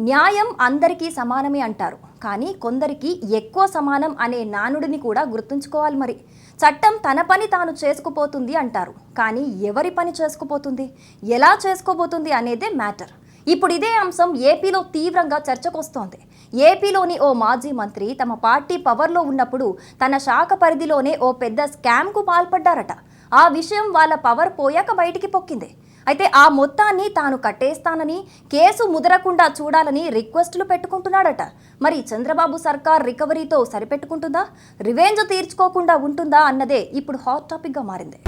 న్యాయం అందరికీ సమానమే అంటారు, కానీ కొందరికి ఎక్కువ సమానం అనే నానుడిని కూడా గుర్తుంచుకోవాలి. మరి చట్టం తన పని తాను చేసుకుపోతుంది అంటారు, కానీ ఎవరి పని చేసుకుపోతుంది, ఎలా చేసుకోబోతుంది అనేదే మ్యాటర్. ఇప్పుడు ఇదే అంశం ఏపీలో తీవ్రంగా చర్చకొస్తోంది. ఏపీలోని ఓ మాజీ మంత్రి తమ పార్టీ పవర్లో ఉన్నప్పుడు తన శాఖ పరిధిలోనే ఓ పెద్ద స్కామ్కు పాల్పడ్డారట. ఆ విషయం వాళ్ళ పవర్ పోయాక బయటికి పొక్కింది. అయితే ఆ మొత్తాన్ని తాను కట్టేస్తానని, కేసు ముదరకుండా చూడాలని రిక్వెస్టులు పెట్టుకుంటున్నాడట. మరి చంద్రబాబు సర్కార్ రికవరీతో సరిపెట్టుకుంటుందా, రివెంజ్ తీర్చుకోకుండా ఉంటుందా అన్నదే ఇప్పుడు హాట్ టాపిక్గా మారింది.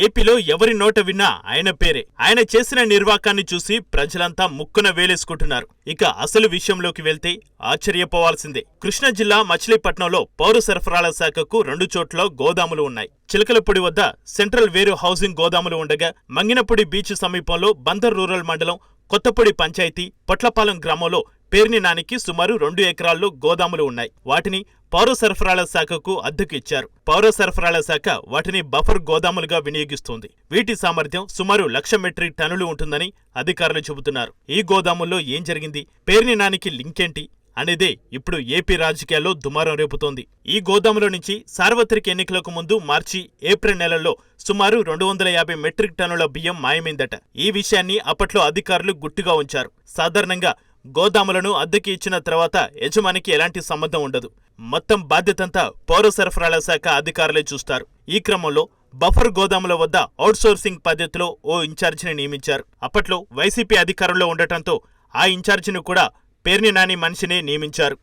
ఏపీలో ఎవరి నోట విన్నా ఆయన పేరే. ఆయన చేసిన నిర్వాకాన్ని చూసి ప్రజలంతా ముక్కున వేలేసుకుంటున్నారు. ఇక అసలు విషయంలోకి వెళ్తే ఆశ్చర్యపోవాల్సిందే. కృష్ణా జిల్లా మచిలీపట్నంలో పౌర సరఫరాల శాఖకు 2 చోట్ల గోదాములు ఉన్నాయి. చిలకలపూడి వద్ద సెంట్రల్ వేరు హౌసింగ్ గోదాములు ఉండగా, మంగినపూడి బీచ్ సమీపంలో బందర్ రూరల్ మండలం కొత్తపూడి పంచాయతీ పొట్లపాలెం గ్రామంలో పేర్ని నానికి సుమారు 2 ఎకరాల్లో గోదాములు ఉన్నాయి. వాటిని పౌర సరఫరాల శాఖకు అద్దెకు ఇచ్చారు. పౌర సరఫరాల శాఖ వాటిని బఫర్ గోదాములుగా వినియోగిస్తోంది. వీటి సామర్థ్యం సుమారు 1,00,000 మెట్రిక్ టన్నులు ఉంటుందని అధికారులు చెబుతున్నారు. ఈ గోదాముల్లో ఏం జరిగింది, పేర్ని నానికి లింకేంటి అనేదే ఇప్పుడు ఏపీ రాజకీయాల్లో దుమారం రేపుతోంది. ఈ గోదాముల నుంచి సార్వత్రిక ఎన్నికలకు ముందు మార్చి, ఏప్రిల్ నెలల్లో సుమారు 250 మెట్రిక్ టన్నుల బియ్యం మాయమైందట. ఈ విషయాన్ని అప్పట్లో అధికారులు గుట్టుగా ఉంచారు. సాధారణంగా గోదాములను అద్దెకి ఇచ్చిన తర్వాత యజమానికి ఎలాంటి సంబంధం ఉండదు. మొత్తం బాధ్యతంతా పౌర సరఫరాల శాఖ అధికారులే చూస్తారు. ఈ క్రమంలో బఫర్ గోదాముల వద్ద అవుట్సోర్సింగ్ పద్ధతిలో ఓ ఇన్ఛార్జిని నియమించారు. అప్పట్లో వైసీపీ అధికారంలో ఉండటంతో ఆ ఇన్ఛార్జిని కూడా పేర్ని నాని మనిషినే నియమించారు.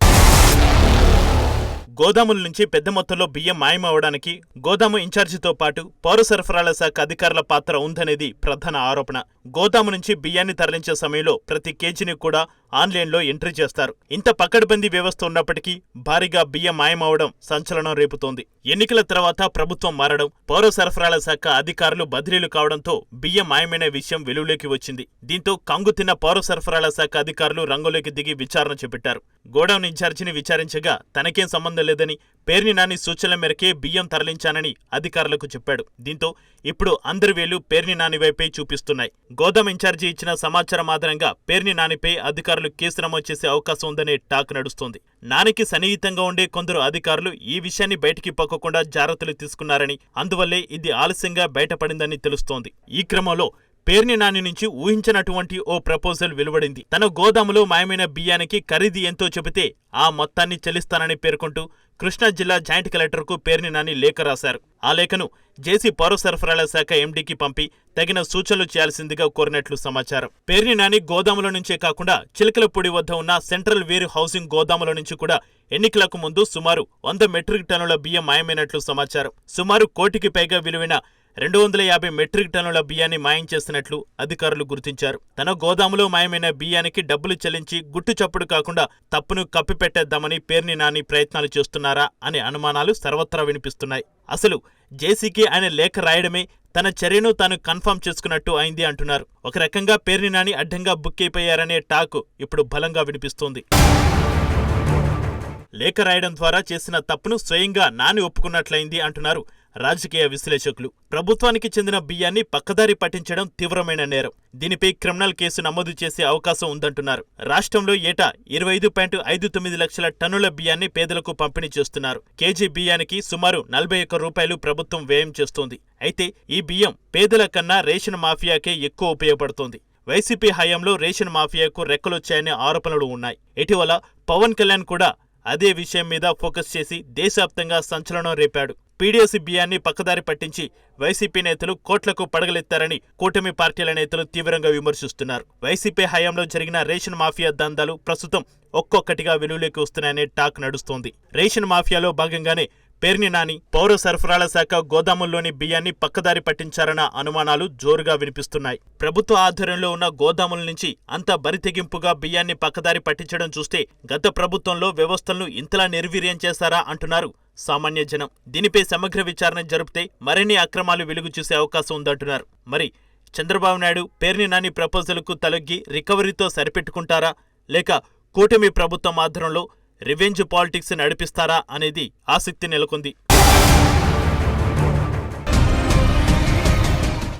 గోదాముల నుంచి పెద్ద మొత్తంలో బియ్యం మాయమవడానికి గోదాము ఇన్ఛార్జితో పాటు పౌర సరఫరాల శాఖ అధికారుల పాత్ర ఉందనేది ప్రధాన ఆరోపణ. గోదాము నుంచి బియ్యాన్ని తరలించే సమయంలో ప్రతి కేజీని కూడా ఆన్లైన్లో ఎంట్రీ చేస్తారు. ఇంత పకడ్బందీ వ్యవస్థ ఉన్నప్పటికీ భారీగా బియ్యం మాయమవడం సంచలనం రేపుతోంది. ఎన్నికల తర్వాత ప్రభుత్వం మారడం, పౌర సరఫరాల శాఖ అధికారులు బదిలీలు కావడంతో బియ్యం మాయమైన విషయం వెలుగులోకి వచ్చింది. దీంతో కంగుతిన్న పౌర సరఫరాల శాఖ అధికారులు రంగంలోకి దిగి విచారణ చేపట్టారు. గోడౌన్ ఇన్ఛార్జిని విచారించగా తనకేం సంబంధం లేదని, పేర్ని నాని సూచనల మేరకే బియ్యం తరలించానని అధికారులకు చెప్పాడు. దీంతో ఇప్పుడు అందరి వేలు పేర్ని నాని వైపే చూపిస్తున్నాయి. గోదాం ఇన్ఛార్జి ఇచ్చిన సమాచారం ఆధారంగా పేర్ని నానిపై అధికారులు కేసు నమోదు చేసే అవకాశం ఉందనే టాక్ నడుస్తోంది. నానికి సన్నిహితంగా ఉండే కొందరు అధికారులు ఈ విషయాన్ని బయటికి పొక్కకుండా జాగ్రత్తలు తీసుకున్నారని, అందువల్లే ఇది ఆలస్యంగా బయటపడిందని తెలుస్తోంది. ఈ క్రమంలో పేర్ని నాని నుంచి ఊహించినటువంటి ఓ ప్రపోజల్ వెలువడింది. తన గోదాములో మాయమైన బియ్యానికి ఖరీదు ఎంతో చెబితే ఆ మొత్తాన్ని చెల్లిస్తానని పేర్కొంటూ కృష్ణా జిల్లా జాయింట్ కలెక్టర్కు పేర్ని నాని లేఖ రాశారు. ఆ లేఖను జేసీ పౌర సరఫరాల శాఖ ఎండీకి పంపి తగిన సూచనలు చేయాల్సిందిగా కోరినట్లు సమాచారం. పేర్ని నాని గోదాముల నుంచే కాకుండా చిలకలపూడి వద్ద ఉన్న సెంట్రల్ వేర్ హౌసింగ్ గోదాముల నుంచి కూడా ఎన్నికలకు ముందు సుమారు 100 మెట్రిక్ టన్నుల బియ్యం మాయమైనట్లు సమాచారం. సుమారు 1 కోటికి పైగా విలువైన 250 మెట్రిక్ టన్నుల బియ్యాన్ని మాయం చేసినట్లు అధికారులు గుర్తించారు. తన గోదాములో మాయమైన బియ్యానికి డబ్బులు చెల్లించి గుట్టు చప్పుడు కాకుండా తప్పును కప్పిపెట్టేద్దామని పేర్ని నాని ప్రయత్నాలు చేస్తున్నారా అనే అనుమానాలు సర్వత్రా వినిపిస్తున్నాయి. అసలు జేసీకి ఆయన లేఖ రాయడమే తన చర్యను తాను కన్ఫర్మ్ చేసుకున్నట్టు అయింది అంటున్నారు. ఒక రకంగా పేర్ని నాని అడ్డంగా బుక్ అయిపోయారనే టాక్ ఇప్పుడు బలంగా వినిపిస్తోంది. లేఖ రాయడం ద్వారా చేసిన తప్పును స్వయంగా నాని ఒప్పుకున్నట్లయింది అంటున్నారు రాజకీయ విశ్లేషకులు. ప్రభుత్వానికి చెందిన బియ్యాన్ని పక్కదారి పట్టించడం తీవ్రమైన నేరం. దీనిపై క్రిమినల్ కేసు నమోదు చేసే అవకాశం ఉందంటున్నారు. రాష్ట్రంలో ఏటా 25.59 లక్షల టన్నుల బియ్యాన్ని పేదలకు పంపిణీ చేస్తున్నారు. కేజీ బియ్యానికి సుమారు 41 రూపాయలు ప్రభుత్వం వ్యయం చేస్తోంది. అయితే ఈ బియ్యం పేదల కన్నా రేషన్ మాఫియాకే ఎక్కువ ఉపయోగపడుతోంది. వైసీపీ హయాంలో రేషన్ మాఫియాకు రెక్కలొచ్చాయనే ఆరోపణలు ఉన్నాయి. ఇటీవల పవన్ కళ్యాణ్ కూడా అదే విషయం మీద ఫోకస్ చేసి దేశవ్యాప్తంగా సంచలనం రేపాడు. పీడీఎస్ బియ్యాన్ని పక్కదారి పట్టించి వైసీపీ నేతలు కోట్లకు పడగలెత్తారని కూటమి పార్టీల నేతలు తీవ్రంగా విమర్శిస్తున్నారు. వైసీపీ హయాంలో జరిగిన రేషన్ మాఫియా దందాలు ప్రస్తుతం ఒక్కొక్కటిగా వెలుగులోకి వస్తున్నాయనే టాక్ నడుస్తోంది. రేషన్ మాఫియాలో భాగంగానే పేర్ని నాని పౌర సరఫరాల శాఖ గోదాముల్లోని బియ్యాన్ని పక్కదారి పట్టించారన్న అనుమానాలు జోరుగా వినిపిస్తున్నాయి. ప్రభుత్వ ఆధ్వర్యంలో ఉన్న గోదాముల నుంచి అంత బరితెగింపుగా బియ్యాన్ని పక్కదారి పట్టించడం చూస్తే గత ప్రభుత్వంలో వ్యవస్థలను ఇంతలా నిర్వీర్యం చేశారా అంటున్నారు సామాన్య జనం. దీనిపై సమగ్ర విచారణ జరిపితే మరిన్ని అక్రమాలు వెలుగు చూసే అవకాశం ఉందంటున్నారు. మరి చంద్రబాబు నాయుడు పేర్ని నాని ప్రపోజల్కు తలొగ్గి రికవరీతో సరిపెట్టుకుంటారా, లేక కూటమి ప్రభుత్వం ఆధ్వర్యంలో రివెంజ్ పాలిటిక్స్ నడిపిస్తారా అనేది ఆసక్తి నెలకొంది.